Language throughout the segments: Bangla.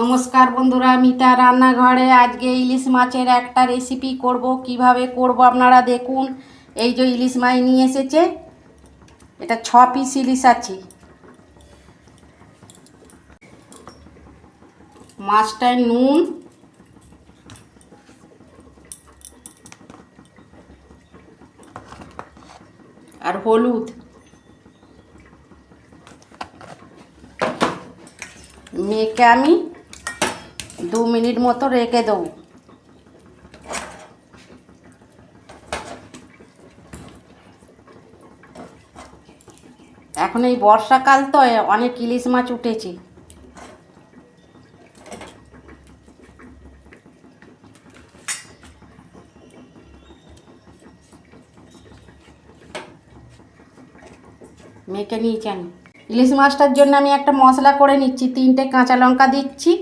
নমস্কার বন্ধুরা, মিতা রান্নাঘরে আজকে ইলিশ মাছের একটা রেসিপি করব। কিভাবে করব আপনারা দেখুন। এই যে ইলিশ মাছ নিয়ে এসেছে, এটা 6 পিস ইলিশ আছে। মাছটায় নুন, আর হলুদ মেখে আমি 2 মিনিট মতো রেখে দেবো। এখন এই বর্ষাকাল তো অনেক ইলিশ মাছ উঠেছে। মেখে নিয়েছি আমি। ইলিশ মাছটার জন্য আমি একটা মশলা করে নিচ্ছি। 3টে কাঁচা লঙ্কা দিচ্ছি,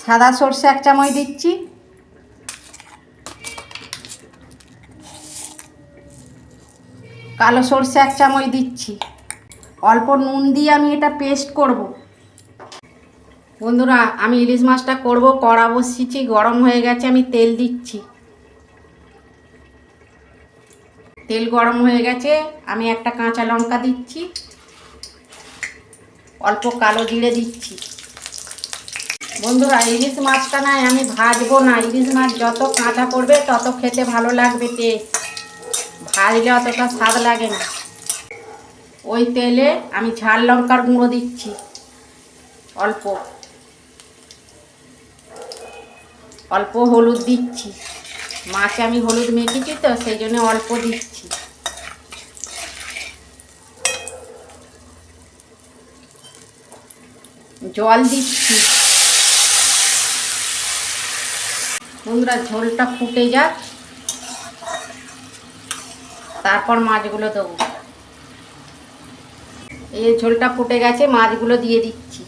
সাদা সর্ষে 1 চামচ দিচ্ছি, কালো সর্ষে 1 চামচ দিচ্ছি। অল্প নুন দিয়ে আমি এটা পেস্ট করব। বন্ধুরা, আমি ইলিশ মাছটা করব। কড়া বসিয়েছি, গরম হয়ে গেছে, আমি তেল দিচ্ছি। তেল গরম হয়ে গেছে, আমি একটা কাঁচা লঙ্কা দিচ্ছি, অল্প কালো জিরে দিচ্ছি। বন্ধুরা, ইলিশ মাছটা না আমি ভাজবো না। ইলিশ মাছ যত কাঁচা পড়বে তত খেতে ভালো লাগবে, টেস্ট। ভাজলে অতটা স্বাদ লাগে না। ওই তেলে আমি ঝাল লঙ্কার গুঁড়ো দিচ্ছি অল্প, অল্প হলুদ দিচ্ছি। মাছে আমি হলুদ মেখেছি তো, সেই জন্য অল্প দিচ্ছি। জল দিচ্ছি। বন্ধুরা, ঝোলটা ফুটে যাক, তারপর মাছগুলো দেবো। এই ঝোলটা ফুটে গেছে, মাছগুলো দিয়ে দিচ্ছি।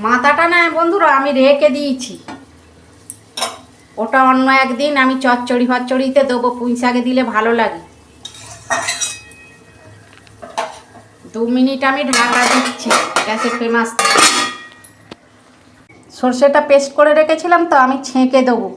মাথাটা না বন্ধুরা আমি রেখে দিয়েছি, ওটা অন্য একদিন আমি চচ্চড়িতে দেবো। পুঁই শাকে দিলে ভালো লাগে। 2 মিনিট আমি ঢাকা দিচ্ছি গ্যাসের ফ্লেম আস্তে। সর্ষেটা পেস্ট করে রেখেছিলাম তো, আমি ছেঁকে দেবো।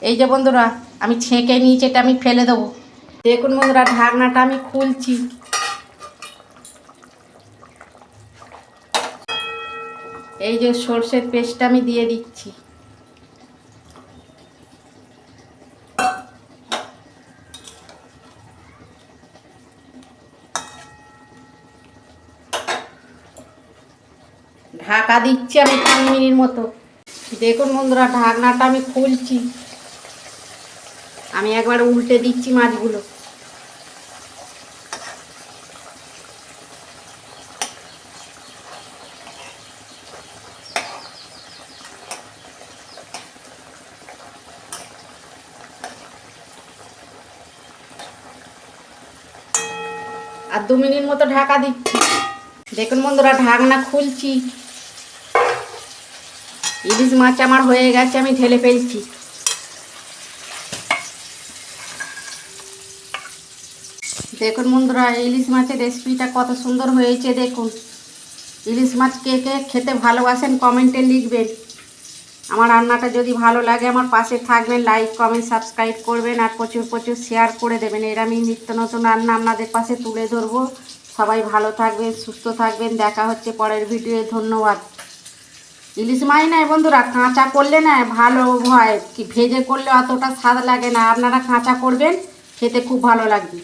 এই যে বন্ধুরা, আমি ছেঁকে নিয়েছি, এটা আমি ফেলে দেবো। দেখুন বন্ধুরা, ঢাকনাটা আমি খুলছি। এই যে সর্ষের পেস্টটা আমি দিয়ে দিচ্ছি। ঢাকা দিচ্ছি আমি 3 মিনিট মতো। দেখুন বন্ধুরা, ঢাকনাটা আমি খুলছি। আমি একবার উল্টে দিচ্ছি মাছগুলো। আর 2 মিনিট মতো ঢাকা দিচ্ছি। দেখুন বন্ধুরা, ঢাকনা খুলছি। ইলিশ মাছ আমার হয়ে গেছে, আমি ঢেলে ফেলছি। দেখুন বন্ধুরা, ইলিশ মাছের রেসিপিটা কত সুন্দর হয়েছে। দেখুন, ইলিশ মাছ কে কে খেতে ভালোবাসেন কমেন্টে লিখবেন। আমার রান্নাটা যদি ভালো লাগে আমার পাশে থাকবেন, লাইক কমেন্ট সাবস্ক্রাইব করবেন, আর প্রচুর প্রচুর শেয়ার করে দেবেন। এর আমি নিত্য নতুন রান্না আপনাদের পাশে তুলে ধরবো। সবাই ভালো থাকবেন, সুস্থ থাকবেন। দেখা হচ্ছে পরের ভিডিওয়ে। ধন্যবাদ। ইলিশ মাছ না বন্ধুরা কাঁচা করলে না ভালো হয়, কি ভেজে করলে অতটা স্বাদ লাগে না। আপনারা কাঁচা করবেন, খেতে খুব ভালো লাগবে।